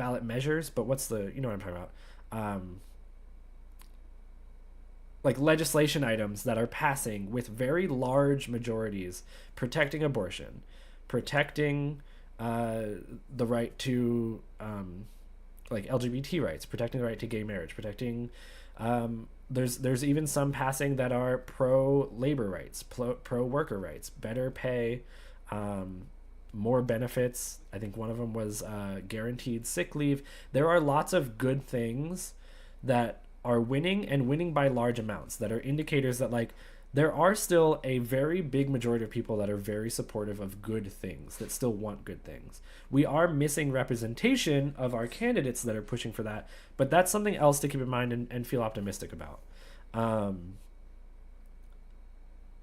ballot measures, but what's the, you know what I'm talking about? Like legislation items that are passing with very large majorities, protecting abortion, protecting the right to like LGBT rights, protecting the right to gay marriage, protecting. There's even some passing that are pro labor rights, pro worker rights, better pay, more benefits. I think one of them was guaranteed sick leave. There are lots of good things that are winning and winning by large amounts that are indicators that like there are still a very big majority of people that are very supportive of good things, that still want good things. We are missing representation of our candidates that are pushing for that, but that's something else to keep in mind and feel optimistic about.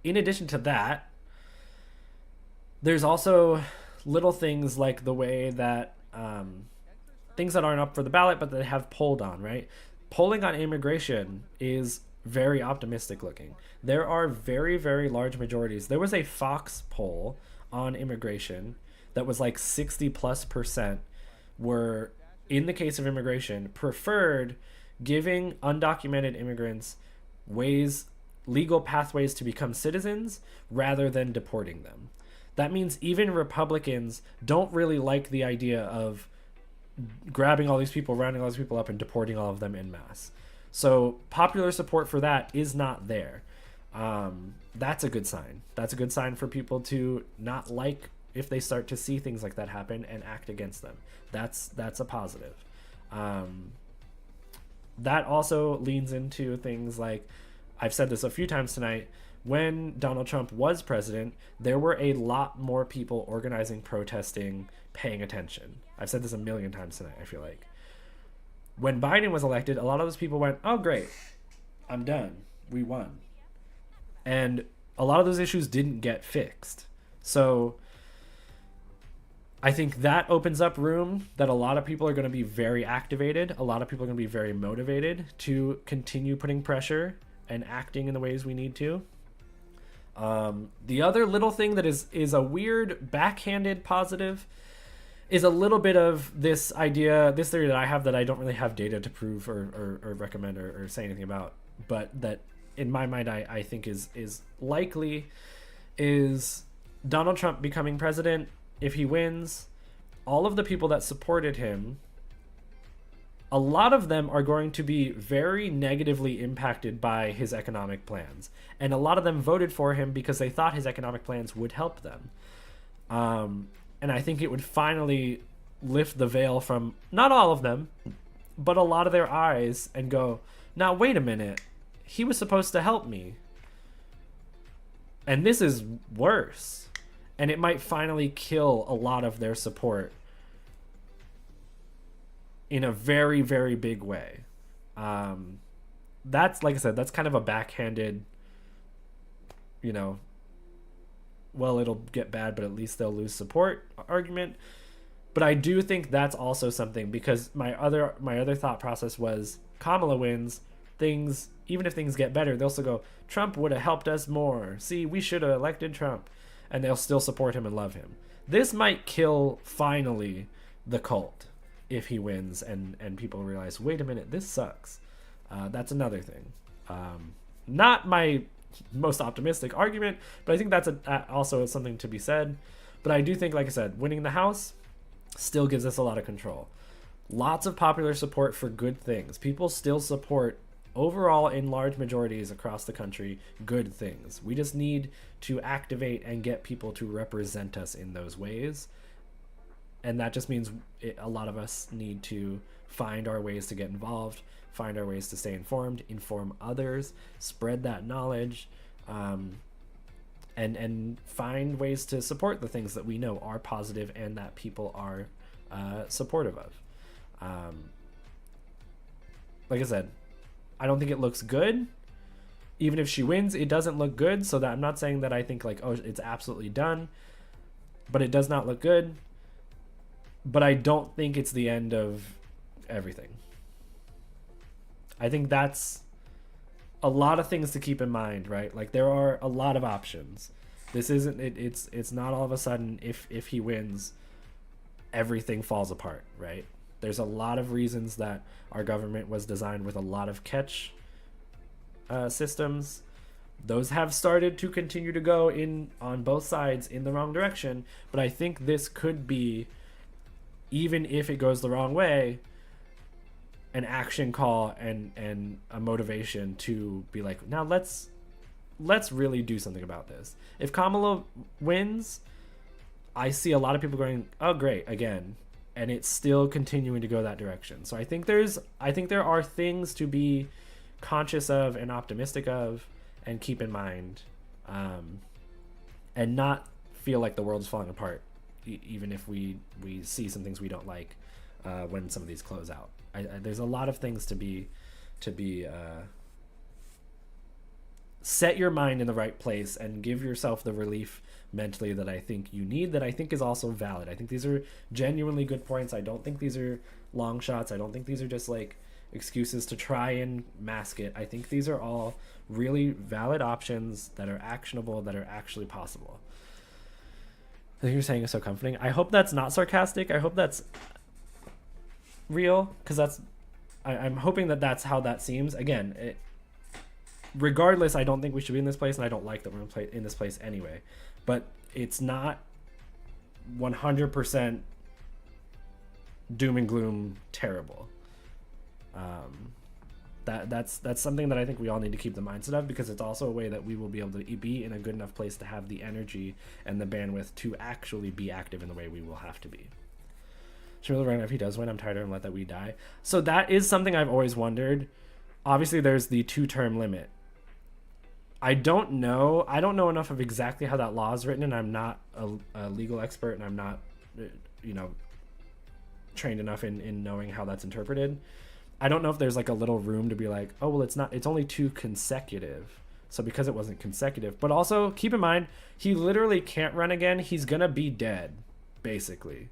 In addition to that, there's also little things like the way that things that aren't up for the ballot but that have polled on, right? Polling on immigration is very optimistic looking. There are very, very large majorities. There was a Fox poll on immigration that was like 60+% were, in the case of immigration, preferred giving undocumented immigrants legal pathways to become citizens rather than deporting them. That means even Republicans don't really like the idea of grabbing all these people, rounding all these people up, and deporting all of them en masse. So popular support for that is not there. That's a good sign. That's a good sign for people to not like if they start to see things like that happen and act against them. That's a positive. That also leans into things like, I've said this a few times tonight, when Donald Trump was president, there were a lot more people organizing, protesting, paying attention. I've said this a million times tonight, I feel like. When Biden was elected, a lot of those people went, oh, great, I'm done. We won. And a lot of those issues didn't get fixed. So I think that opens up room that a lot of people are going to be very activated. A lot of people are going to be very motivated to continue putting pressure and acting in the ways we need to. The other little thing that is a weird backhanded positive is a little bit of this idea, this theory that I have that I don't really have data to prove or recommend or say anything about, but that in my mind I think is likely, is Donald Trump becoming president. If he wins, all of the people that supported him, a lot of them are going to be very negatively impacted by his economic plans. And a lot of them voted for him because they thought his economic plans would help them. And I think it would finally lift the veil from, not all of them, but a lot of their eyes and go, now wait a minute, he was supposed to help me. And this is worse. And it might finally kill a lot of their support in a very, very big way. That's, like I said, that's kind of a backhanded, well, it'll get bad, but at least they'll lose support argument. But I do think that's also something, because my other thought process was, Kamala wins, things, even if things get better, they'll still go, Trump would have helped us more. See, we should have elected Trump. And they'll still support him and love him. This might kill, finally, the cult if he wins and people realize, wait a minute, this sucks. That's another thing. Not my most optimistic argument, but I think that's also something to be said. But I do think, like I said, winning the House still gives us a lot of control. Lots of popular support for good things. People still support, overall, in large majorities across the country, good things. We just need to activate and get people to represent us in those ways. And that just means a lot of us need to find our ways to get involved, find our ways to stay informed, inform others, spread that knowledge, and find ways to support the things that we know are positive and that people are supportive of. Like I said, I don't think it looks good. Even if she wins, it doesn't look good. So that I'm not saying that I think like, oh, it's absolutely done, but it does not look good. But I don't think it's the end of everything. I think that's a lot of things to keep in mind, right? Like, there are a lot of options. This isn't it's not all of a sudden if he wins, everything falls apart, right? There's a lot of reasons that our government was designed with a lot of catch systems. Those have started to continue to go in on both sides in the wrong direction. But I think this could be, even if it goes the wrong way, an action call and a motivation to be like, now let's really do something about this. If Kamala wins, I see a lot of people going, oh great, again, and it's still continuing to go that direction. So I think there are things to be conscious of and optimistic of and keep in mind, and not feel like the world's falling apart, even if we see some things we don't like when some of these close out. There's a lot of things to be set your mind in the right place and give yourself the relief mentally that I think you need, that I think is also valid. I think these are genuinely good points. I don't think these are long shots. I don't think these are just like excuses to try and mask it. I think these are all really valid options that are actionable, that are actually possible. I think you're saying is so comforting. I hope that's not sarcastic. I hope that's real, because I'm hoping that that's how that seems. Again, regardless, I don't think we should be in this place, and I don't like that we're in this place anyway. But it's not 100% doom and gloom terrible. That's something that I think we all need to keep the mindset of, because it's also a way that we will be able to be in a good enough place to have the energy and the bandwidth to actually be active in the way we will have to be. Should we run if he does win? I'm tired of him. Let that we die. So that is something I've always wondered. Obviously, there's the 2-term limit. I don't know enough of exactly how that law is written, and I'm not a legal expert, and I'm not, trained enough in knowing how that's interpreted. I don't know if there's like a little room to be like, oh, well, it's only 2 consecutive. So because it wasn't consecutive, but also keep in mind, he literally can't run again. He's going to be dead, basically.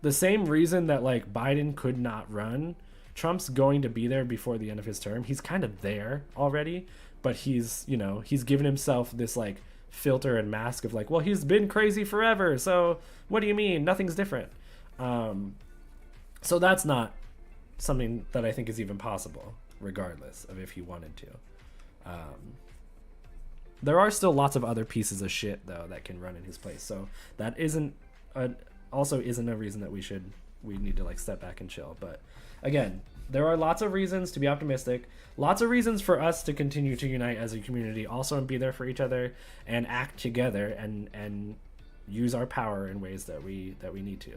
The same reason that like Biden could not run, Trump's going to be there before the end of his term. He's kind of there already, but he's given himself this like filter and mask of like, well, he's been crazy forever. So what do you mean? Nothing's different. So that's not something that I think is even possible, regardless of if he wanted to. There are still lots of other pieces of shit though that can run in his place. So that also isn't a reason that we need to like step back and chill. But again, there are lots of reasons to be optimistic, lots of reasons for us to continue to unite as a community also, and be there for each other and act together and use our power in ways that we need to.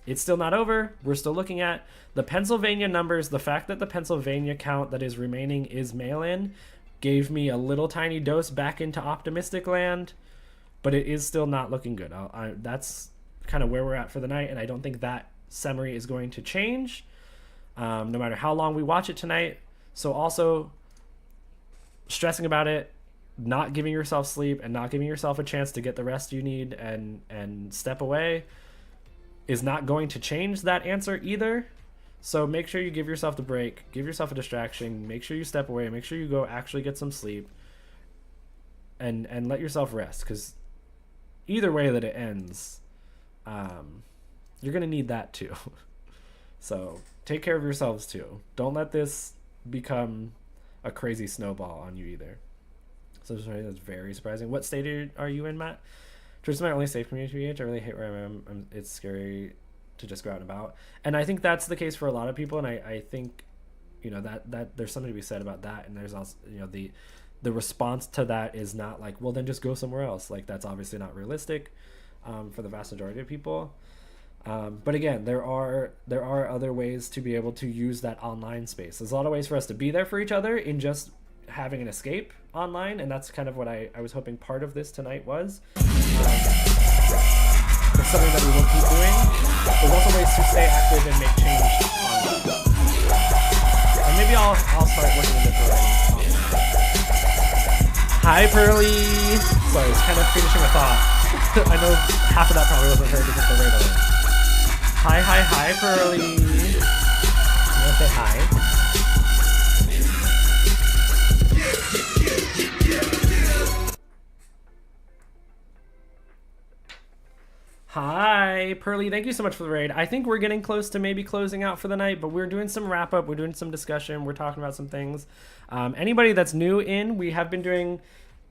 It's still not over. We're still looking at the Pennsylvania numbers. The fact that the Pennsylvania count that is remaining is mail-in gave me a little tiny dose back into optimistic land, but it is still not looking good. That's kind of where we're at for the night, and I don't think that summary is going to change no matter how long we watch it tonight. So also stressing about it, not giving yourself sleep, and not giving yourself a chance to get the rest you need and step away is not going to change that answer either. So make sure you give yourself the break, give yourself a distraction, make sure you step away, make sure you go actually get some sleep, and let yourself rest, because either way that it ends, you're gonna need that too. So take care of yourselves too. Don't let this become a crazy snowball on you either. So that's very surprising. What state are you in, Matt? Church is my only safe community. I really hate where I am. It's scary to just go out and about. And I think that's the case for a lot of people. And I think, that there's something to be said about that. And there's also, the response to that is not like, well, then just go somewhere else. Like, that's obviously not realistic for the vast majority of people. But again, there are other ways to be able to use that online space. There's a lot of ways for us to be there for each other in just having an escape online, and that's kind of what I was hoping part of this tonight was. It's something that we will keep doing. There's also ways to stay active and make change online. And maybe I'll start looking into writing. Hi, Pearly! Sorry, I was kind of finishing a thought. I know half of that probably wasn't heard because the radar. Hi, Pearly! You wanna say hi? Hi. Hi, Pearly. Thank you so much for the raid. I think we're getting close to maybe closing out for the night, but we're doing some wrap up. We're doing some discussion. We're talking about some things. Anybody that's new in, we have been doing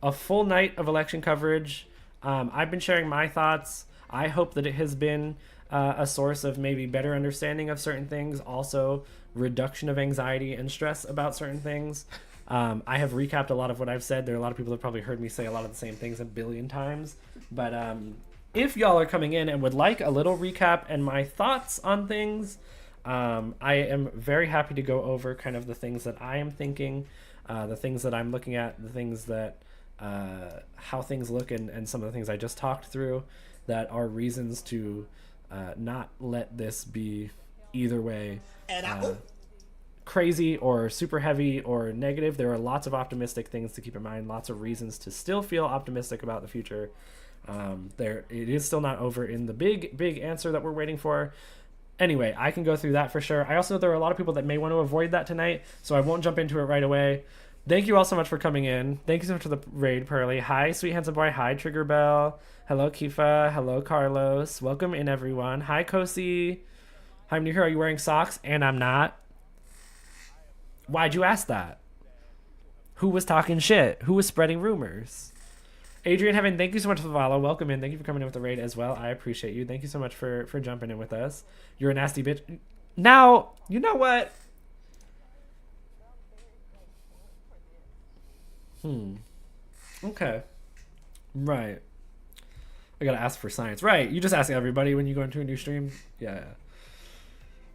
a full night of election coverage. I've been sharing my thoughts. I hope that it has been a source of maybe better understanding of certain things, also reduction of anxiety and stress about certain things. I have recapped a lot of what I've said. There are a lot of people that probably heard me say a lot of the same things a billion times. But if y'all are coming in and would like a little recap and my thoughts on things, I am very happy to go over kind of the things that I am thinking, the things that I'm looking at, the things that how things look, and some of the things I just talked through that are reasons to not let this be either way crazy or super heavy or negative. There are lots of optimistic things to keep in mind, lots of reasons to still feel optimistic about the future. It is still not over in the big answer that we're waiting for. Anyway, I can go through that for sure. I also know there are a lot of people that may want to avoid that tonight, so I won't jump into it right away. Thank you all so much for coming in. Thank you so much for the raid, Pearly. Hi, Sweet Handsome Boy. Hi, Trigger Bell. Hello, Kifa. Hello, Carlos. Welcome in, everyone. Hi, Kosi. Hi, I'm new here. Are you wearing socks? And I'm not. Why'd you ask that? Who was talking shit? Who was spreading rumors? Adrian Heaven, thank you so much for the follow. Welcome in. Thank you for coming in with the raid as well. I appreciate you. Thank you so much for jumping in with us. You're a nasty bitch. Now, you know what? Okay. Right. I gotta ask for science. Right. You just ask everybody when you go into a new stream. Yeah.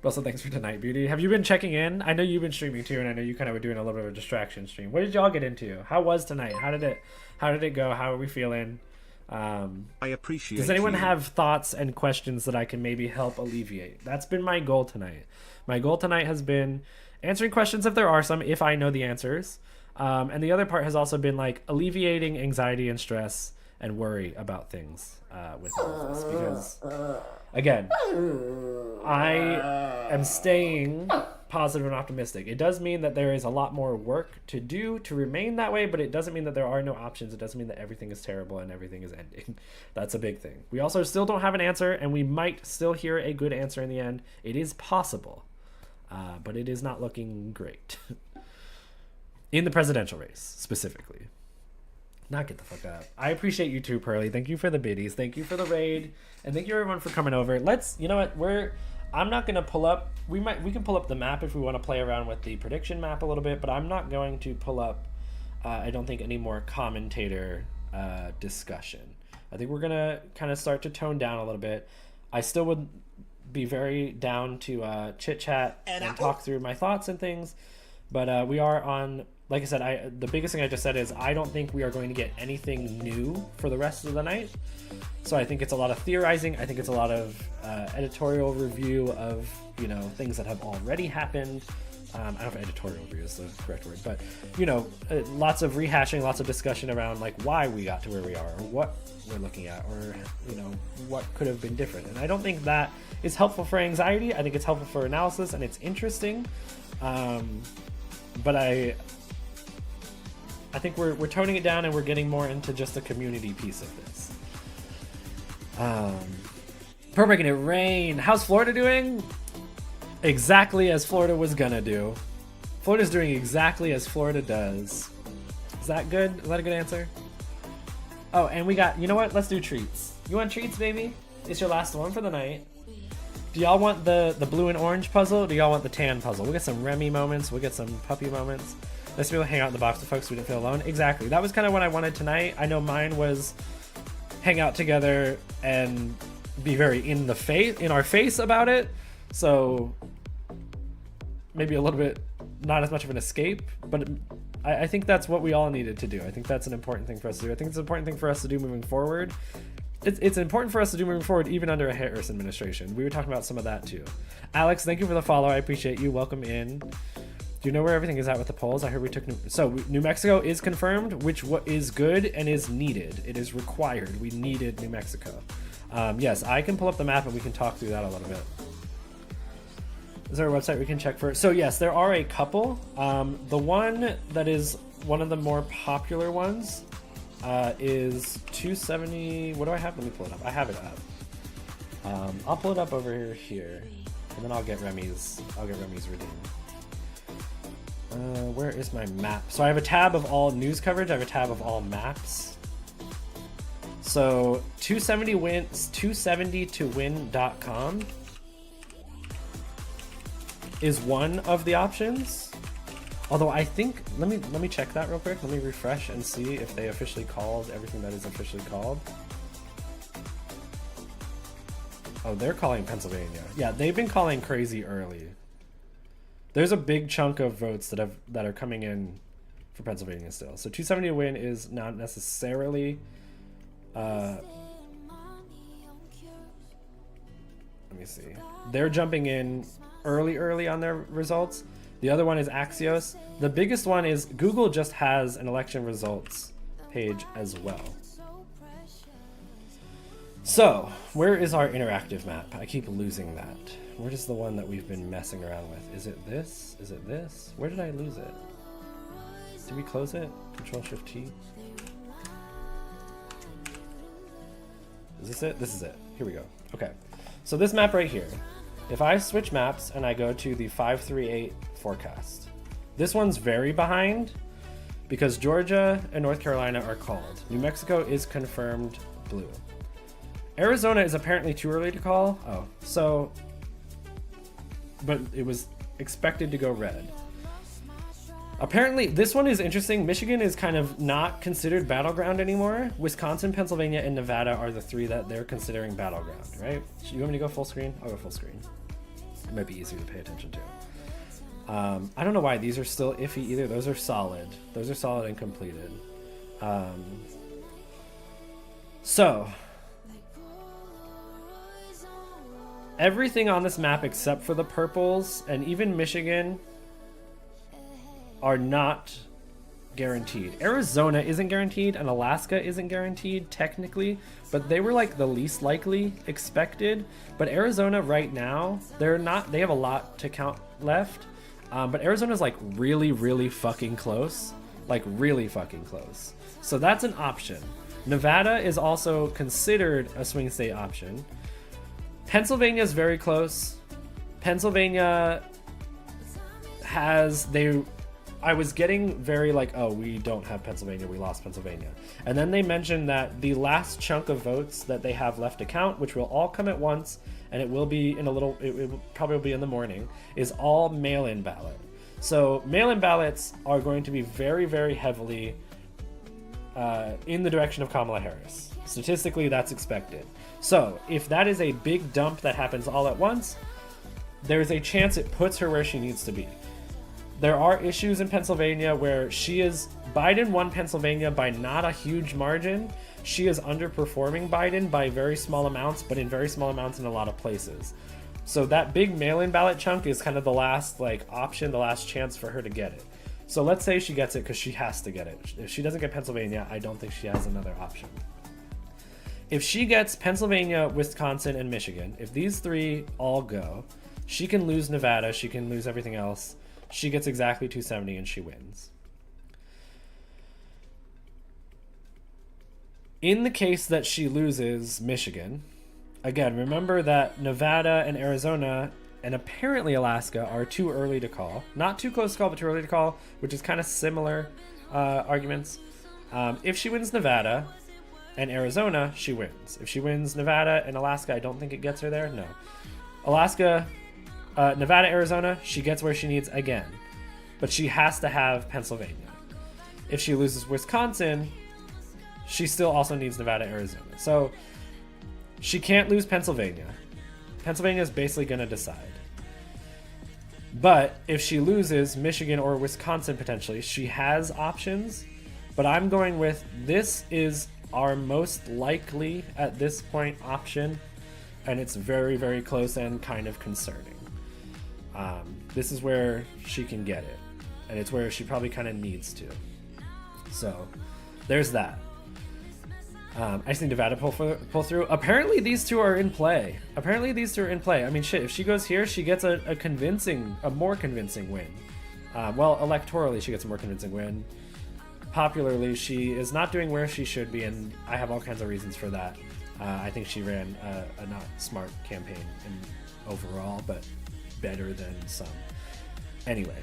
But also, thanks for tonight, Beauty. Have you been checking in? I know you've been streaming too, and I know you kind of were doing a little bit of a distraction stream. What did y'all get into? How was tonight? How did it go? How are we feeling? I appreciate. Does anyone have thoughts and questions that I can maybe help alleviate? That's been my goal tonight. My goal tonight has been answering questions if there are some, if I know the answers. And the other part has also been like alleviating anxiety and stress and worry about things with all of this, because again, I am staying positive and optimistic. It does mean that there is a lot more work to do to remain that way, but it doesn't mean that there are no options. It doesn't mean that everything is terrible and everything is ending. That's a big thing. We also still don't have an answer, and we might still hear a good answer in the end. It is possible, but it is not looking great. In the presidential race, specifically. Not get the fuck up. I appreciate you too, Pearly. Thank you for the biddies. Thank you for the raid. And thank you everyone for coming over. You know what, I'm not gonna pull up, we can pull up the map if we want to play around with the prediction map a little bit, but I'm not going to pull up, I don't think, any more commentator discussion. I think we're gonna kind of start to tone down a little bit. I still would be very down to chit chat and talk through my thoughts and things, but we are on, like I said, the biggest thing I just said is I don't think we are going to get anything new for the rest of the night. So I think it's a lot of theorizing. I think it's a lot of editorial review of, things that have already happened. I don't know if editorial review is the correct word, but, lots of rehashing, lots of discussion around like why we got to where we are, or what we're looking at, or, what could have been different. And I don't think that is helpful for anxiety. I think it's helpful for analysis, and it's interesting. But I think we're toning it down, and we're getting more into just the community piece of this. Per making it rain. How's Florida doing? Exactly as Florida was gonna do. Florida's doing exactly as Florida does. Is that good? Is that a good answer? Oh, and we got, you know what? Let's do treats. You want treats, baby? It's your last one for the night. Do y'all want the blue and orange puzzle, or do y'all want the tan puzzle? We'll get some Remy moments. We'll get some puppy moments. Let's be able to hang out in the box with folks so we didn't feel alone. Exactly. That was kind of what I wanted tonight. I know mine was hang out together and be very in our face about it. So maybe a little bit, not as much of an escape, but I think that's what we all needed to do. I think that's an important thing for us to do. I think it's an important thing for us to do moving forward. It's important for us to do moving forward, even under a Harris administration. We were talking about some of that too. Alex, thank you for the follow. I appreciate you. Welcome in. Do you know where everything is at with the polls? I heard we took New Mexico is confirmed, which is good and is needed. It is required. We needed New Mexico. Yes, I can pull up the map and we can talk through that a little bit. Is there a website we can check for? So yes, there are a couple. The one that is one of the more popular ones is 270. What do I have? Let me pull it up. I have it I'll pull it up over here, and then I'll get Remy's redeemed. Where is my map? So I have a tab of all news coverage. I have a tab of all maps. So 270towin.com is one of the options. Although I think, let me check that real quick. Let me refresh and see if they officially called everything that is officially called. Oh, they're calling Pennsylvania. Yeah, they've been calling crazy early. There's a big chunk of votes that are coming in for Pennsylvania still. So 270 to win is not necessarily. Let me see. They're jumping in early on their results. The other one is Axios. The biggest one is Google just has an election results page as well. So, where is our interactive map? I keep losing that. Where is the one that we've been messing around with? Is it this? Is it this? Where did I lose it? Did we close it? Control-Shift-T? Is this it? This is it. Here we go. Okay. So this map right here. If I switch maps and I go to the 538 forecast, this one's very behind because Georgia and North Carolina are called. New Mexico is confirmed blue. Arizona is apparently too early to call. Oh, so, but it was expected to go red. Apparently, this one is interesting. Michigan is kind of not considered battleground anymore. Wisconsin, Pennsylvania, and Nevada are the three that they're considering battleground, right? You want me to go full screen? I'll go full screen. It might be easier to pay attention to. I don't know why these are still iffy either. Those are solid. Those are solid and completed. So, everything on this map except for the purples and even Michigan are not guaranteed. Arizona isn't guaranteed and Alaska isn't guaranteed technically, but they were like the least likely expected. But Arizona right now, they have a lot to count left. But Arizona's like really fucking close. Like really fucking close. So that's an option. Nevada is also considered a swing state option. Pennsylvania is very close. Pennsylvania I was getting very like, oh, we don't have Pennsylvania, we lost Pennsylvania. And then they mentioned that the last chunk of votes that they have left to count, which will all come at once, and it will be in it will probably be in the morning, is all mail-in ballot. So mail-in ballots are going to be very heavily in the direction of Kamala Harris. Statistically, that's expected. So if that is a big dump that happens all at once, there's a chance it puts her where she needs to be. There are issues in Pennsylvania where Biden won Pennsylvania by not a huge margin. She is underperforming Biden by very small amounts, but in very small amounts in a lot of places. So that big mail-in ballot chunk is kind of the last option, the last chance for her to get it. So let's say she gets it because she has to get it. If she doesn't get Pennsylvania, I don't think she has another option. If she gets Pennsylvania, Wisconsin, and Michigan, if these three all go, she can lose Nevada, she can lose everything else. She gets exactly 270 and she wins. In the case that she loses Michigan, again, remember that Nevada and Arizona and apparently Alaska are too early to call. Not too close to call, but too early to call, which is kind of similar arguments. If she wins Nevada and Arizona, she wins. If she wins Nevada and Alaska, I don't think it gets her there. No. Alaska, Nevada, Arizona, she gets where she needs again. But she has to have Pennsylvania. If she loses Wisconsin, she still also needs Nevada, Arizona. So she can't lose Pennsylvania. Pennsylvania is basically going to decide. But if she loses Michigan or Wisconsin potentially, she has options. But I'm going with this is our most likely at this point option. And it's very close and kind of concerning. This is where she can get it. And it's where she probably kind of needs to. So there's that. I just need Nevada to pull through. Apparently these two are in play. I mean, shit, if she goes here, she gets a more convincing win. Well, electorally, she gets a more convincing win. Popularly, she is not doing where she should be, and I have all kinds of reasons for that. I think she ran a not smart campaign overall, but better than some. Anyway,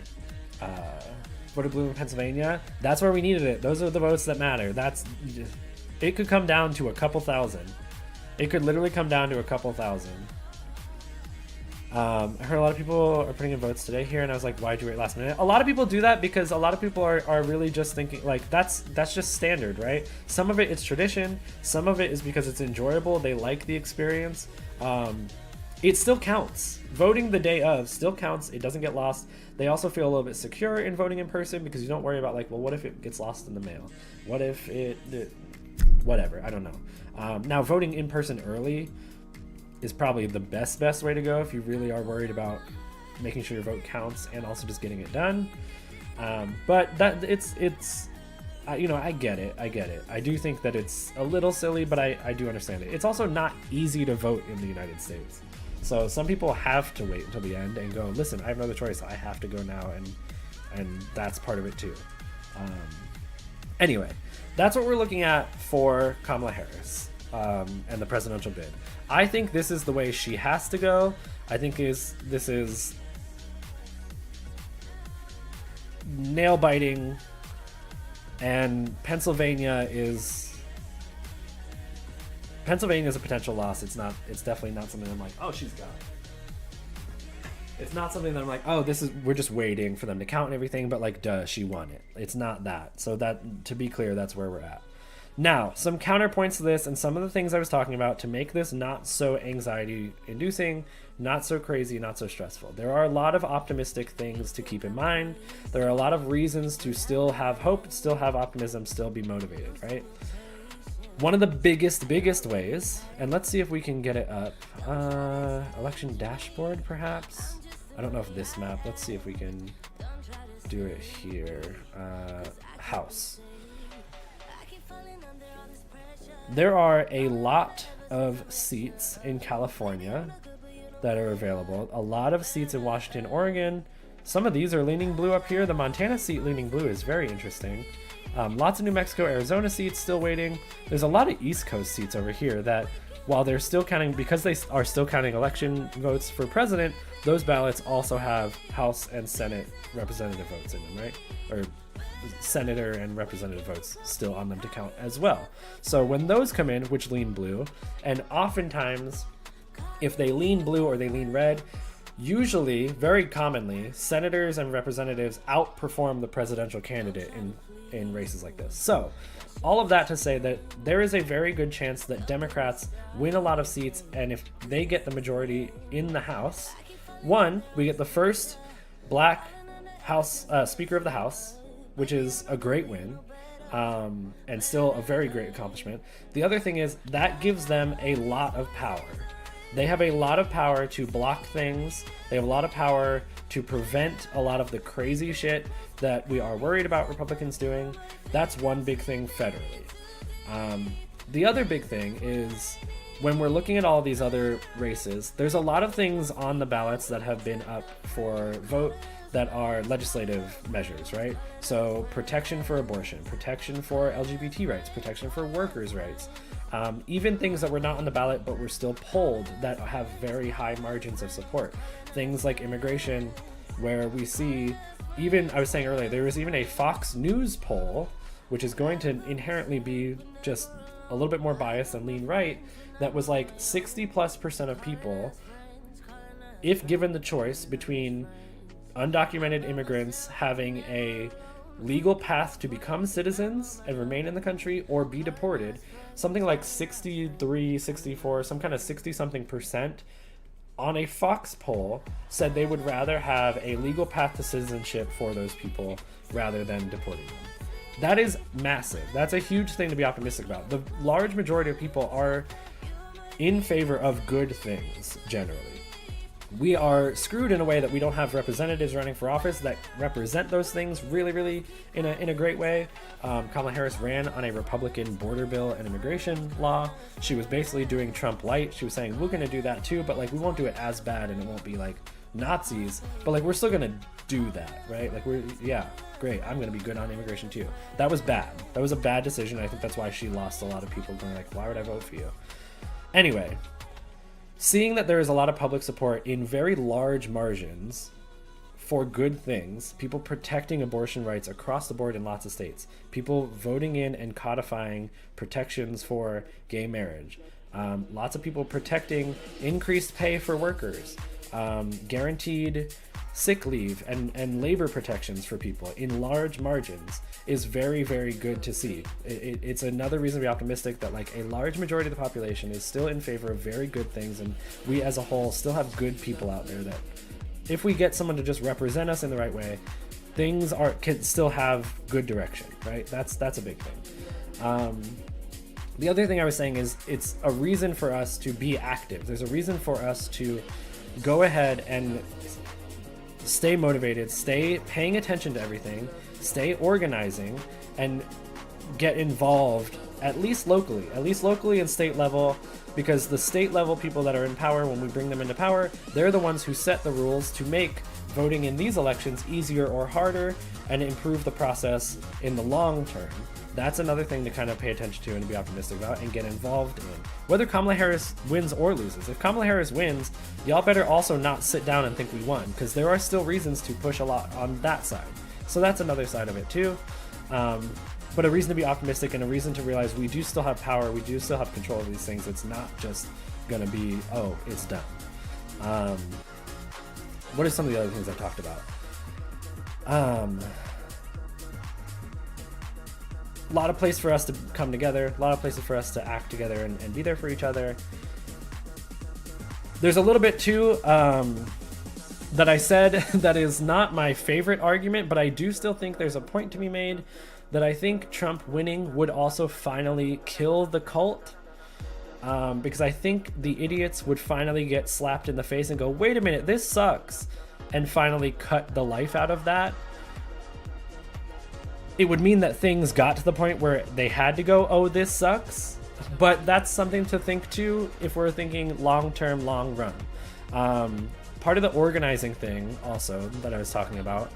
voted blue in Pennsylvania. That's where we needed it. Those are the votes that matter. It could come down to a couple thousand. It could literally come down to a couple thousand. I heard a lot of people are putting in votes today here, and I was like, why'd you wait last minute? A lot of people do that because a lot of people are really just thinking, like, that's just standard, right? Some of it is tradition. Some of it is because it's enjoyable. They like the experience. It still counts. Voting the day of still counts. It doesn't get lost. They also feel a little bit secure in voting in person because you don't worry about, like, well, what if it gets lost in the mail? What if whatever, I don't know. Now, voting in person early is probably the best way to go if you really are worried about making sure your vote counts and also just getting it done. But that it's you know, I get it. I do think that it's a little silly, but I do understand it. It's also not easy to vote in the United States. So some people have to wait until the end and go, listen, I have no other choice. I have to go now, and that's part of it too. Anyway, that's what we're looking at for Kamala Harris and the presidential bid. I think this is the way she has to go. I think this is nail biting, and Pennsylvania is a potential loss. It's definitely not something I'm like, oh, she's got it. It's not something that I'm like, oh, we're just waiting for them to count and everything, but like, duh, she won it. It's not that. So that, to be clear, that's where we're at. Now, some counterpoints to this and some of the things I was talking about to make this not so anxiety-inducing, not so crazy, not so stressful. There are a lot of optimistic things to keep in mind. There are a lot of reasons to still have hope, still have optimism, still be motivated, right? One of the biggest ways, and let's see if we can get it up. Election dashboard, perhaps? I don't know if this map, let's see if we can do it here. House. There are a lot of seats in California that are available. A lot of seats in Washington, Oregon. Some of these are leaning blue up here. The Montana seat leaning blue is very interesting. Lots of New Mexico, Arizona seats still waiting. There's a lot of East Coast seats over here that, while they're still counting, because they are still counting election votes for president, those ballots also have House and Senate representative votes in them, right? Or senator and representative votes still on them to count as well. So when those come in, which lean blue, and oftentimes if they lean blue or they lean red, usually, very commonly, senators and representatives outperform the presidential candidate in races like this. So all of that to say that there is a very good chance that Democrats win a lot of seats, and if they get the majority in the House, one, we get the first black House Speaker of the House, which is a great win, and still a very great accomplishment. The other thing is that gives them a lot of power. They have a lot of power to block things. They have a lot of power to prevent a lot of the crazy shit that we are worried about Republicans doing. That's one big thing federally. The other big thing is when we're looking at all these other races, there's a lot of things on the ballots that have been up for vote that are legislative measures, right? So protection for abortion, protection for LGBT rights, protection for workers' rights, even things that were not on the ballot but were still polled that have very high margins of support. Things like immigration, where we see, even, I was saying earlier, there was even a Fox News poll, which is going to inherently be just a little bit more biased and lean right, that was like 60+% of people, if given the choice between undocumented immigrants having a legal path to become citizens and remain in the country or be deported, something like 63, 64, some kind of 60-something percent on a Fox poll said they would rather have a legal path to citizenship for those people rather than deporting them. That is massive. That's a huge thing to be optimistic about. The large majority of people are in favor of good things, generally. We are screwed in a way that we don't have representatives running for office that represent those things really in a great way. Kamala Harris ran on a Republican border bill and immigration law. She was basically doing Trump light. She was saying, we're going to do that too, but like we won't do it as bad and it won't be like Nazis, but like we're still going to do that, right? Like yeah, great, I'm going to be good on immigration too. That was bad. That was a bad decision. I think that's why she lost a lot of people going like, why would I vote for you? Anyway, seeing that there is a lot of public support in very large margins for good things, people protecting abortion rights across the board in lots of states, people voting in and codifying protections for gay marriage, lots of people protecting increased pay for workers, guaranteed sick leave and labor protections for people in large margins is very, very good to see. It's another reason to be optimistic that like a large majority of the population is still in favor of very good things, and we as a whole still have good people out there that if we get someone to just represent us in the right way, things can still have good direction, right? That's a big thing. The other thing I was saying is it's a reason for us to be active. There's a reason for us to go ahead and stay motivated, stay paying attention to everything, stay organizing, and get involved at least locally and state level, because the state level people that are in power, when we bring them into power, they're the ones who set the rules to make voting in these elections easier or harder and improve the process in the long term. That's another thing to kind of pay attention to and to be optimistic about and get involved in. Whether Kamala Harris wins or loses. If Kamala Harris wins, y'all better also not sit down and think we won, because there are still reasons to push a lot on that side. So that's another side of it too. But a reason to be optimistic and a reason to realize we do still have power, we do still have control of these things. It's not just gonna be, oh, it's done. What are some of the other things I talked about? A lot of place for us to come together, a lot of places for us to act together and be there for each other. There's a little bit too that I said that is not my favorite argument, but I do still think there's a point to be made that I think Trump winning would also finally kill the cult, because I think the idiots would finally get slapped in the face and go, wait a minute, this sucks, and finally cut the life out of that. It would mean that things got to the point where they had to go, oh, this sucks. But that's something to think too if we're thinking long-term, long run. Part of the organizing thing also that I was talking about,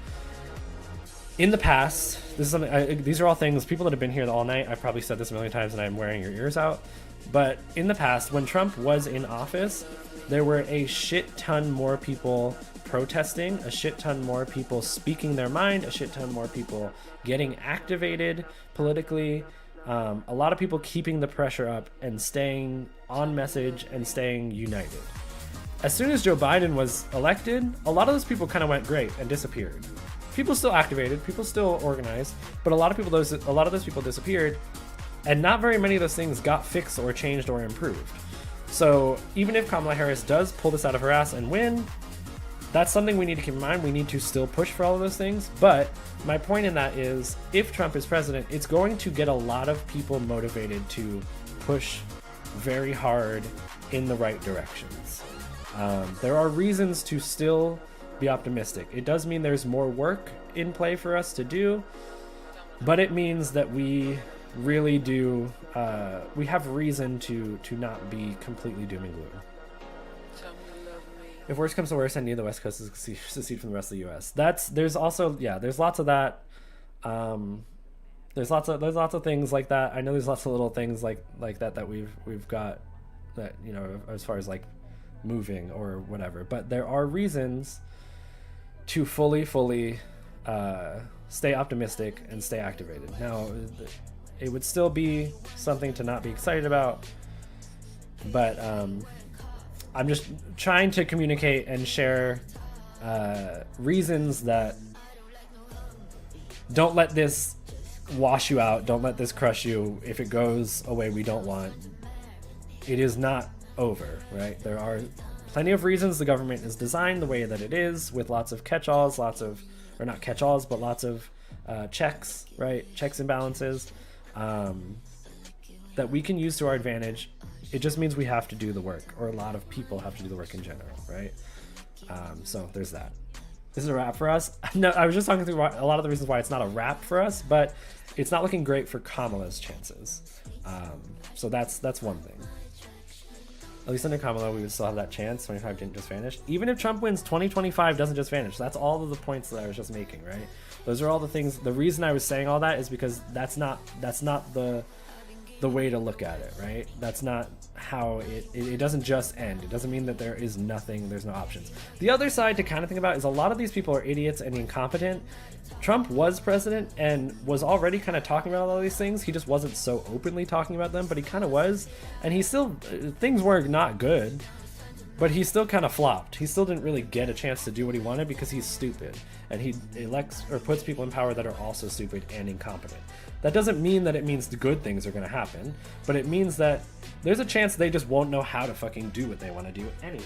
in the past, this is something, these are all things, people that have been here all night, I've probably said this a million times and I'm wearing your ears out, but in the past, when Trump was in office, there were a shit ton more people protesting, a shit ton more people speaking their mind, a shit ton more people getting activated politically, a lot of people keeping the pressure up and staying on message and staying united. As soon as Joe Biden was elected, a lot of those people kind of went great and disappeared. People still activated, people still organized, but a lot of those people disappeared, and not very many of those things got fixed or changed or improved. So even if Kamala Harris does pull this out of her ass and win, that's something we need to keep in mind. We need to still push for all of those things. But my point in that is, if Trump is president, it's going to get a lot of people motivated to push very hard in the right directions. There are reasons to still be optimistic. It does mean there's more work in play for us to do, but it means that we really do, we have reason to not be completely doom and gloom. If worse comes to worse, I need the West Coast to secede from the rest of the U.S. There's also, there's lots of that. There's lots of things like that. I know there's lots of little things like that we've got that, you know, as far as like moving or whatever. But there are reasons to fully stay optimistic and stay activated. Now, it would still be something to not be excited about, but I'm just trying to communicate and share reasons that don't let this wash you out, don't let this crush you. If it goes a way we don't want, it is not over, right? There are plenty of reasons the government is designed the way that it is, with lots of catch-alls, lots of checks, right? Checks and balances that we can use to our advantage. It just means we have to do the work, or a lot of people have to do the work in general, right? So there's that. This is a wrap for us. No, I was just talking through a lot of the reasons why it's not a wrap for us, but it's not looking great for Kamala's chances. So that's one thing. At least under Kamala, we would still have that chance. 25 didn't just vanish. Even if Trump wins, 2025 doesn't just vanish. That's all of the points that I was just making, right? Those are all the things. The reason I was saying all that is because that's not the the way to look at it, right? That's not how it doesn't just end. It doesn't mean that there is nothing, there's no options. The other side to kind of think about is a lot of these people are idiots and incompetent. Trump was president and was already kind of talking about all these things. He just wasn't so openly talking about them, but he kind of was. And he still, things were not good, but he still kind of flopped. He still didn't really get a chance to do what he wanted because he's stupid. And he elects or puts people in power that are also stupid and incompetent. That doesn't mean that it means the good things are going to happen, but it means that there's a chance they just won't know how to fucking do what they want to do anyway.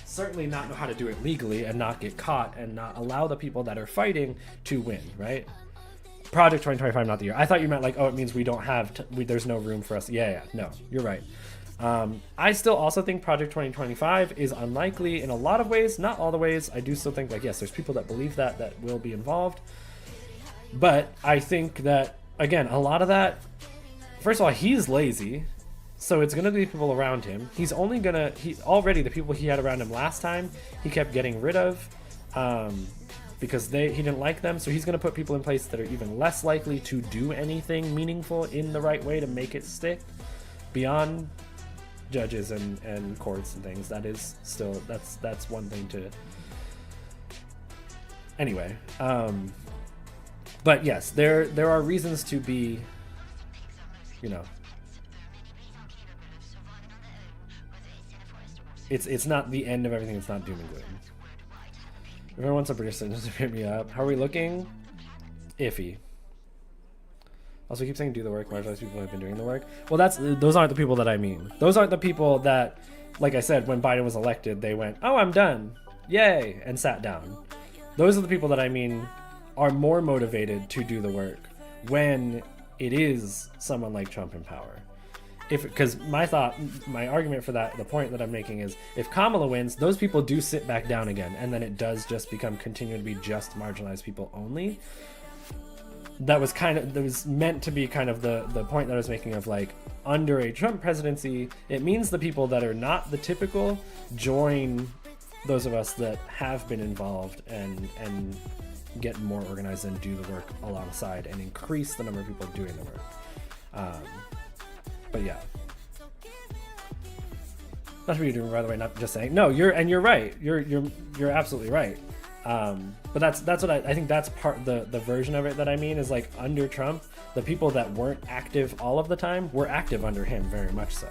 Certainly not know how to do it legally and not get caught and not allow the people that are fighting to win, right? Project 2025, not the year. I thought you meant like, oh, it means we don't have, there's no room for us. Yeah, no, you're right. I still also think Project 2025 is unlikely in a lot of ways, not all the ways. I do still think like, yes, there's people that believe that will be involved. But I think that, again, a lot of that, first of all, he's lazy, so it's going to be people around him. He's only going to, already the people he had around him last time, he kept getting rid of because he didn't like them. So he's going to put people in place that are even less likely to do anything meaningful in the right way to make it stick beyond judges and courts and things. That is still, that's one thing to, anyway. But yes, there are reasons to be, you know, it's not the end of everything. It's not doom and gloom. If everyone wants a British citizen to hit me up. How are we looking? Iffy. Also, keep saying do the work. Marginalized people have been doing the work. Well, those aren't the people that I mean. Those aren't the people that, like I said, when Biden was elected, they went, "Oh, I'm done, yay," and sat down. Those are the people that I mean are more motivated to do the work when it is someone like Trump in power. Because my argument for that, the point that I'm making is, if Kamala wins, those people do sit back down again, and then it does just continue to be just marginalized people only. That was meant to be kind of the point that I was making of like, under a Trump presidency, it means the people that are not the typical join those of us that have been involved and get more organized and do the work alongside and increase the number of people doing the work. But yeah, that's what you're doing, by the way. Not just saying no. You're right. You're absolutely right. But that's what I think that's part the version of it that I mean is like, under Trump, the people that weren't active all of the time were active under him, very much so.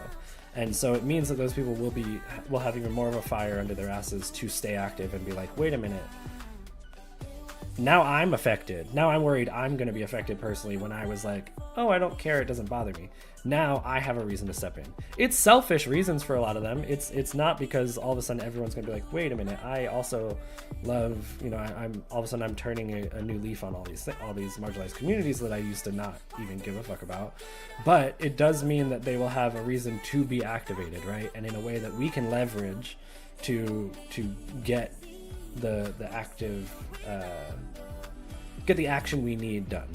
And so it means that those people will have even more of a fire under their asses to stay active and be like, wait a minute, now I'm affected. Now I'm worried I'm going to be affected personally, when I was like, oh, I don't care, it doesn't bother me. Now I have a reason to step in. It's selfish reasons for a lot of them. It's not because all of a sudden everyone's going to be like, wait a minute, I also love, you know, I'm all of a sudden I'm turning a new leaf on all these marginalized communities that I used to not even give a fuck about. But it does mean that they will have a reason to be activated, right? And in a way that we can leverage to get the active get the action we need done.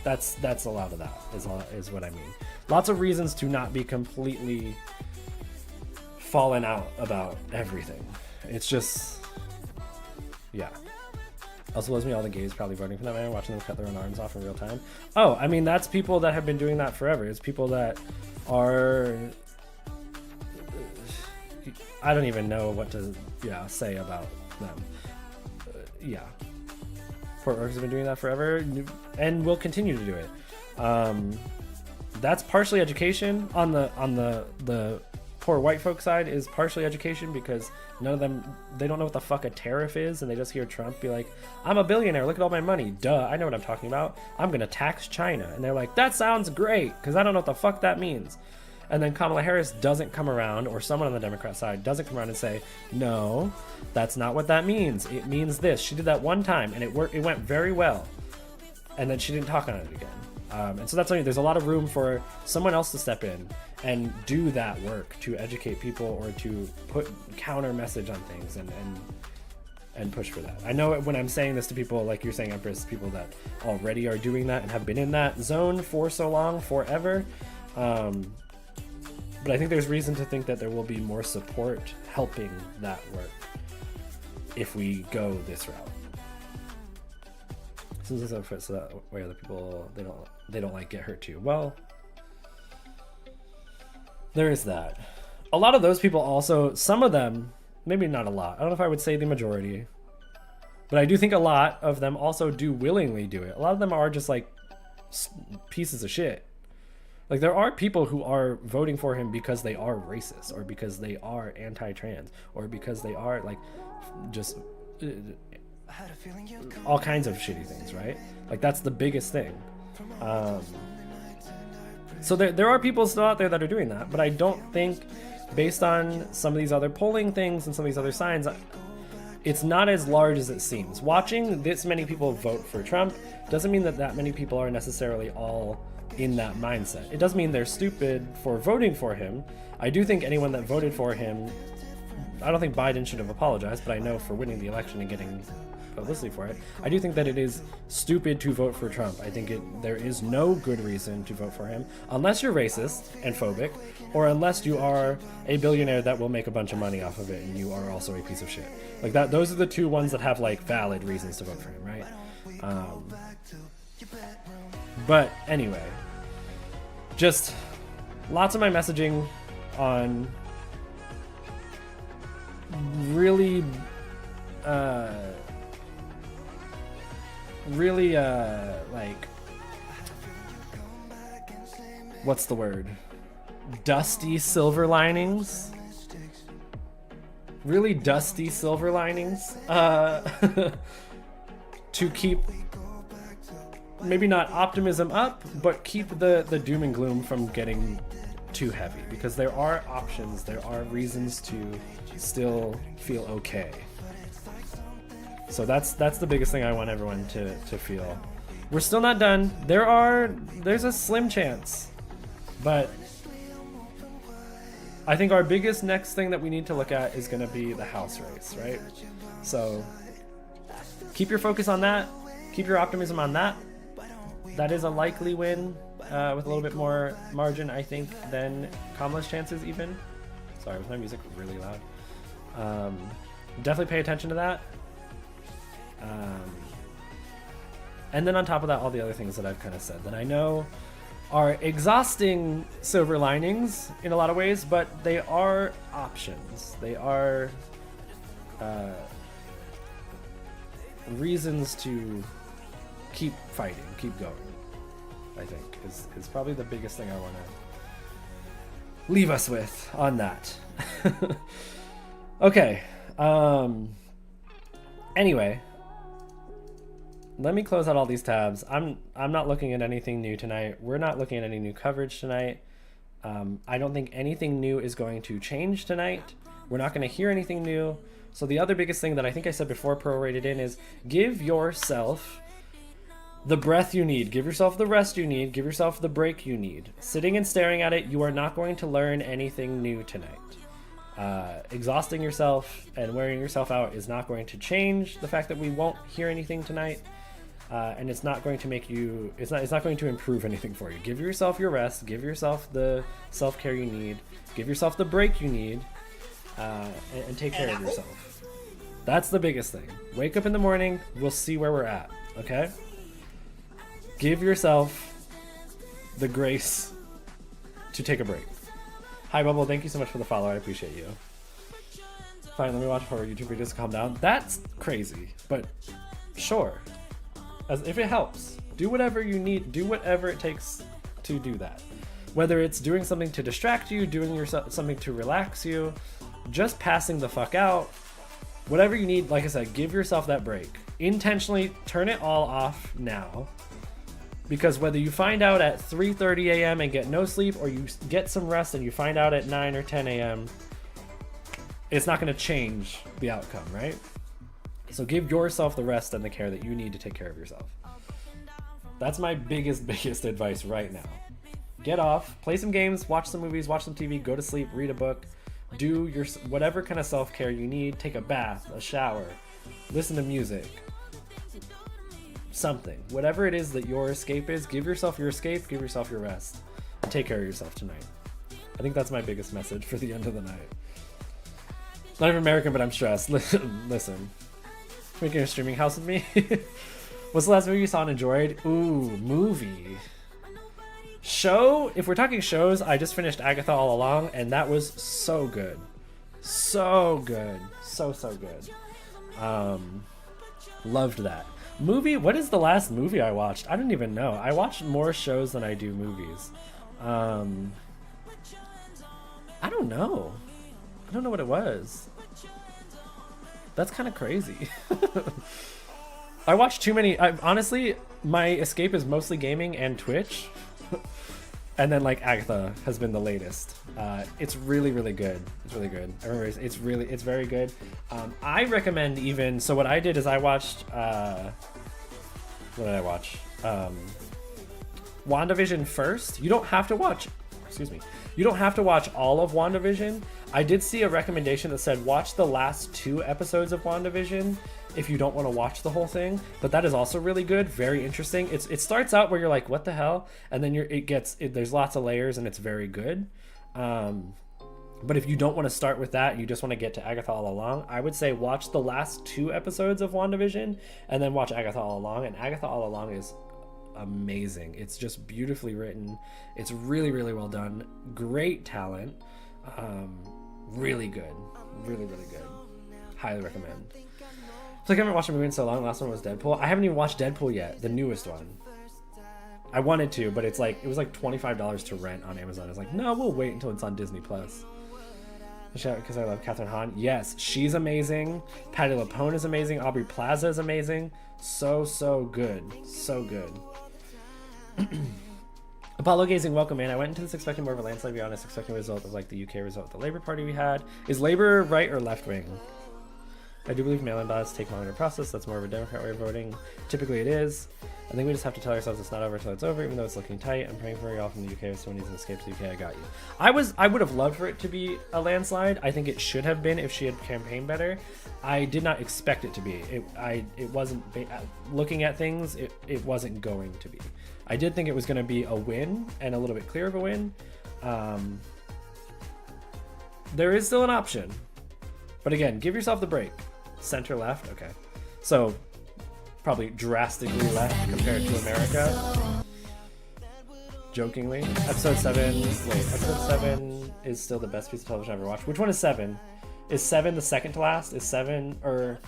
That's a lot of that is what I mean. Lots of reasons to not be completely fallen out about everything. It's just, yeah. Also blows me, all the gays probably voting for that man, watching them cut their own arms off in real time. Oh, I mean, that's people that have been doing that forever. It's people that are, I don't even know what to say about them. Yeah. Port Orcs have been doing that forever and will continue to do it. That's partially education. On the poor white folk side is partially education, because none of them, they don't know what the fuck a tariff is, and they just hear Trump be like, I'm a billionaire, look at all my money, duh, I know what I'm talking about, I'm gonna tax China. And they're like, that sounds great, because I don't know what the fuck that means. And then Kamala Harris doesn't come around, or someone on the Democrat side doesn't come around and say, no, that's not what that means. It means this. She did that one time, and it went very well. And then she didn't talk on it again. And so that's something, there's a lot of room for someone else to step in and do that work to educate people, or to put counter message on things and push for that. I know when I'm saying this to people, like you're saying, Empress, people that already are doing that and have been in that zone for so long, forever. But I think there's reason to think that there will be more support helping that work if we go this route. Seems as though so that way other people they don't like get hurt too. Well, there is that. A lot of those people also, some of them, maybe not a lot. I don't know if I would say the majority, but I do think a lot of them also do willingly do it. A lot of them are just like pieces of shit. Like there are people who are voting for him because they are racist or because they are anti-trans or because they are like just all kinds of shitty things, right? Like that's the biggest thing. So there are people still out there that are doing that, but I don't think, based on some of these other polling things and some of these other signs, it's not as large as it seems. Watching this many people vote for Trump doesn't mean that many people are necessarily all in that mindset. It doesn't mean they're stupid for voting for him. I do think anyone that voted for him, I don't think Biden should have apologized, but I know for winning the election and getting publicity for it, I do think that it is stupid to vote for Trump. I think there is no good reason to vote for him unless you're racist and phobic, or unless you are a billionaire that will make a bunch of money off of it and you are also a piece of shit. Like that, those are the two ones that have like valid reasons to vote for him, right? But anyway, just lots of my messaging on really like, what's the word? Dusty silver linings. Really dusty silver linings. To keep, maybe not optimism up, but keep the doom and gloom from getting too heavy. Because there are options, there are reasons to still feel okay. So that's the biggest thing I want everyone to feel. We're still not done. There's a slim chance, but I think our biggest next thing that we need to look at is going to be the House race, right? So keep your focus on that. Keep your optimism on that. That is a likely win with a little bit more margin, I think, than Kamala's chances even. Sorry, was my music really loud? Definitely pay attention to that. And then on top of that, all the other things that I've kind of said that I know are exhausting silver linings in a lot of ways, but they are options. They are reasons to keep fighting, keep going, I think, is probably the biggest thing I want to leave us with on that. Okay. Anyway, let me close out all these tabs. I'm not looking at anything new tonight. We're not looking at any new coverage tonight. I don't think anything new is going to change tonight. We're not going to hear anything new. So the other biggest thing that I think I said before prorated in is give yourself the breath you need. Give yourself the rest you need. Give yourself the break you need. Sitting and staring at it, you are not going to learn anything new tonight. Exhausting yourself and wearing yourself out is not going to change the fact that we won't hear anything tonight. And it's not going to make you, it's not going to improve anything for you. Give yourself your rest, give yourself the self-care you need, give yourself the break you need, and take care of yourself. That's the biggest thing. Wake up in the morning, we'll see where we're at, okay? Give yourself the grace to take a break. Hi Bubble, thank you so much for the follow, I appreciate you. Fine, let me watch 4 YouTube videos to calm down. That's crazy, but sure. As if it helps, do whatever you need, do whatever it takes to do that. Whether it's doing something to distract you, doing something to relax you, just passing the fuck out, whatever you need. Like I said, give yourself that break. Intentionally turn it all off now, because whether you find out at 3:30 a.m. and get no sleep, or you get some rest and you find out at 9 or 10 a.m., it's not going to change the outcome, right? So give yourself the rest and the care that you need to take care of yourself. That's my biggest advice right now. Get off, play some games, watch some movies, watch some TV, go to sleep, read a book, do your whatever kind of self-care you need. Take a bath, a shower, listen to music, something. Whatever it is that your escape is, give yourself your escape, give yourself your rest, and take care of yourself tonight. I think that's my biggest message for the end of the night. Not even American, but I'm stressed. Listen. Making a streaming house with me? What's the last movie you saw and enjoyed? Ooh, movie. Show, if we're talking shows, I just finished Agatha All Along, and that was so good. So good. So good. Loved that. Movie, what is the last movie I watched? I don't even know. I watch more shows than I do movies. I don't know. I don't know what it was. That's kind of crazy. I watch too many. Honestly, my escape is mostly gaming and Twitch. And then like Agatha has been the latest. It's really good. It's really good. I remember it's very good. I recommend even, so what I did is I watched, what did I watch? WandaVision first. You don't have to watch, you don't have to watch all of WandaVision. I did see a recommendation that said watch the last 2 episodes of WandaVision if you don't want to watch the whole thing, but that is also really good, very interesting. It starts out where you're like, what the hell? And then there's lots of layers and it's very good. But if you don't want to start with that, you just want to get to Agatha All Along, I would say watch the last 2 episodes of WandaVision and then watch Agatha All Along. And Agatha All Along is amazing. It's just beautifully written. It's really well done. Great talent. Really good. Really good. Highly recommend. It's like I haven't watched a movie in so long. Last one was Deadpool. I haven't even watched Deadpool yet, the newest one. I wanted to, but it was like $25 to rent on Amazon. I was like, no, we'll wait until it's on Disney Plus. Because I love Catherine Hahn. Yes, she's amazing. Patti LuPone is amazing. Aubrey Plaza is amazing. So good. So good. Apollo Gazing, welcome in. I went into this expecting more of a landslide, to be honest, expecting a result of like the UK result the Labour Party we had. Is Labour right or left wing? I do believe mail-in ballots take longer to process. That's more of a Democrat way of voting. Typically it is. I think we just have to tell ourselves it's not over until it's over, even though it's looking tight. I'm praying for y'all from the UK. If someone needs an escape to the UK, I got you. I would have loved for it to be a landslide. I think it should have been if she had campaigned better. I did not expect it to be. It wasn't, looking at things, it wasn't going to be. I did think it was going to be a win and a little bit clear of a win. There is still an option. But again, give yourself the break. Center left, okay. So probably drastically left compared to America. Jokingly. Episode 7 is still the best piece of television I've ever watched. Which one is 7? Is 7 the second to last? Is 7 or...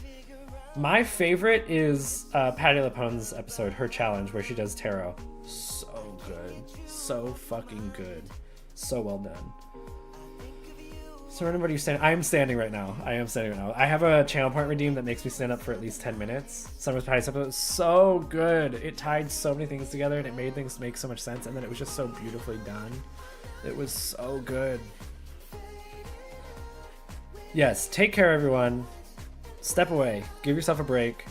My favorite is Patti LuPone's episode, her challenge, where she does tarot. So good. So fucking good. So well done. So what are you standing? I am standing right now. I have a channel point redeemed that makes me stand up for at least 10 minutes. Summer's Patty's episode was so good. It tied so many things together and it made things make so much sense. And then it was just so beautifully done. It was so good. Yes, take care, everyone. Step away. Give yourself a break.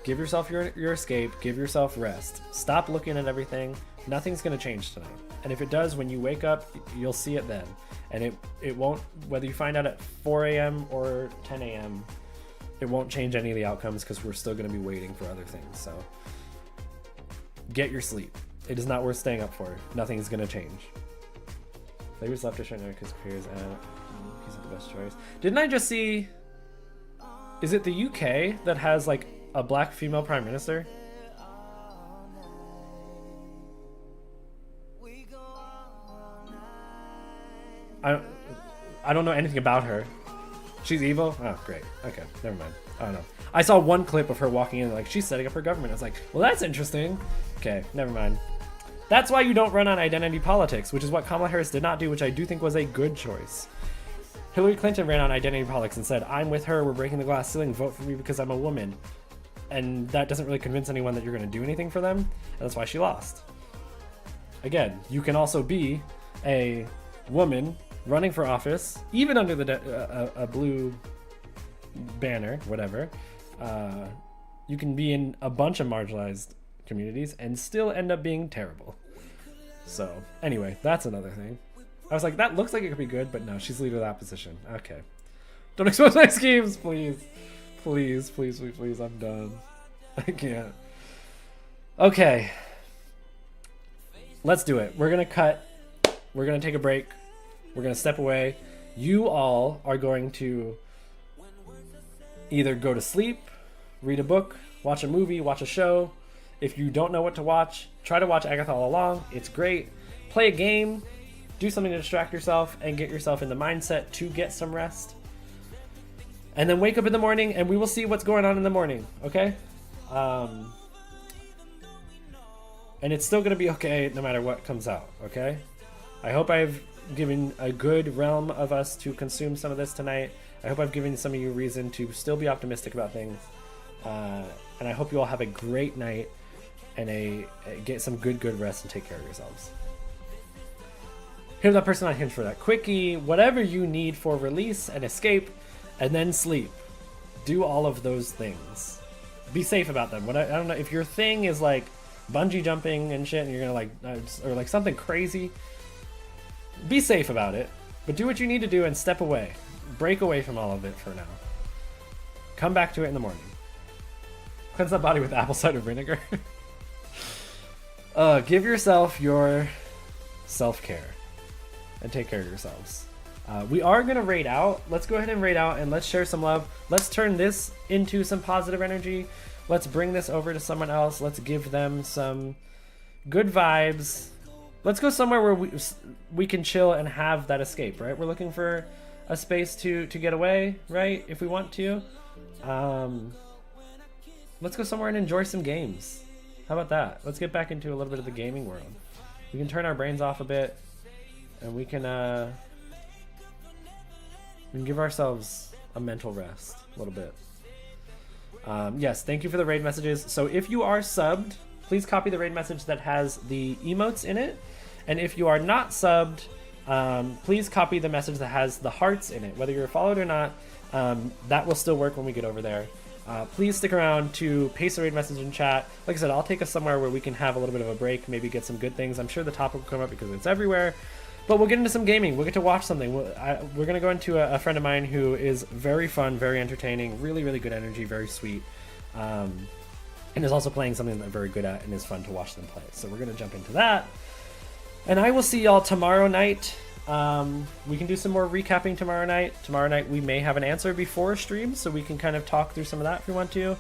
Give yourself your escape. Give yourself rest. Stop looking at everything. Nothing's going to change tonight. And if it does, when you wake up, you'll see it then. And it won't, whether you find out at 4 a.m. or 10 a.m., it won't change any of the outcomes because we're still going to be waiting for other things. So get your sleep. It is not worth staying up for. Nothing's going to change. Labour's leftish right now because careers and he's not the best choice. Didn't I just see... Is it the UK that has like a black female prime minister? I don't know anything about her. She's evil? Oh, great. Okay, never mind. I don't know. I saw one clip of her walking in like, she's setting up her government. I was like, well, that's interesting. Okay, never mind. That's why you don't run on identity politics, which is what Kamala Harris did not do, which I do think was a good choice. Hillary Clinton ran on identity politics and said, I'm with her, we're breaking the glass ceiling, vote for me because I'm a woman. And that doesn't really convince anyone that you're going to do anything for them, and that's why she lost. Again, you can also be a woman running for office, even under a blue banner, whatever. You can be in a bunch of marginalized communities and still end up being terrible. So, anyway, that's another thing. I was like, that looks like it could be good, but no, she's leader of that position. Okay. Don't expose my schemes, please. Please, please, please, please, I'm done. I can't. Okay. Let's do it. We're going to cut. We're going to take a break. We're going to step away. You all are going to either go to sleep, read a book, watch a movie, watch a show, If you don't know what to watch, try to watch Agatha All Along. It's great. Play a game, do something to distract yourself, and get yourself in the mindset to get some rest. And then wake up in the morning, and we will see what's going on in the morning, okay? And it's still going to be okay no matter what comes out, okay? I hope I've given a good realm of us to consume some of this tonight. I hope I've given some of you reason to still be optimistic about things. And I hope you all have a great night and get some good rest and take care of yourselves. Hit that person on Hinge for that quickie. Whatever you need for release and escape, and then sleep. Do all of those things. Be safe about them. I don't know if your thing is like bungee jumping and shit, and you're gonna or like something crazy. Be safe about it, but do what you need to do and step away. Break away from all of it for now. Come back to it in the morning. Cleanse that body with apple cider vinegar. Give yourself your self-care and take care of yourselves. We are going to raid out. Let's go ahead and raid out and let's share some love. Let's turn this into some positive energy. Let's bring this over to someone else. Let's give them some good vibes. Let's go somewhere where we can chill and have that escape, right? We're looking for a space to get away, right? If we want to. Let's go somewhere and enjoy some games. How about that? Let's get back into a little bit of the gaming world. We can turn our brains off a bit, and we can give ourselves a mental rest a little bit. Yes, thank you for the raid messages. So if you are subbed, please copy the raid message that has the emotes in it. And if you are not subbed, please copy the message that has the hearts in it. Whether you're followed or not, that will still work when we get over there. Please stick around to paste a raid message in chat. Like I said, I'll take us somewhere where we can have a little bit of a break, maybe get some good things. I'm sure the topic will come up because it's everywhere. But we'll get into some gaming. We'll get to watch something. We're going to go into a friend of mine who is very fun, very entertaining, really, really good energy, very sweet. And is also playing something that they're very good at and is fun to watch them play. So we're going to jump into that. And I will see y'all tomorrow night. We can do some more recapping tomorrow night. Tomorrow night we may have an answer before stream, so we can kind of talk through some of that if we want to.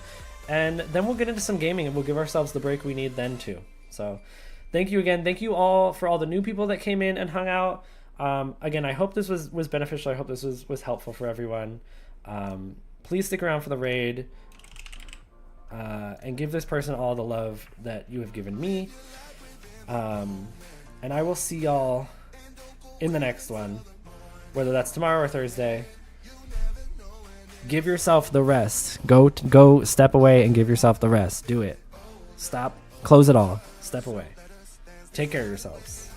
And then we'll get into some gaming and we'll give ourselves the break we need then too. So thank you again. Thank you all for all the new people that came in and hung out. Again, I hope this was beneficial. I hope this was helpful for everyone. Please stick around for the raid. And give this person all the love that you have given me. And I will see y'all in the next one, whether that's tomorrow or Thursday. Give yourself the rest. Go step away and give yourself the rest. Do it. Stop. Close it all. Step away. Take care of yourselves.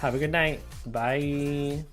Have a good night. Bye.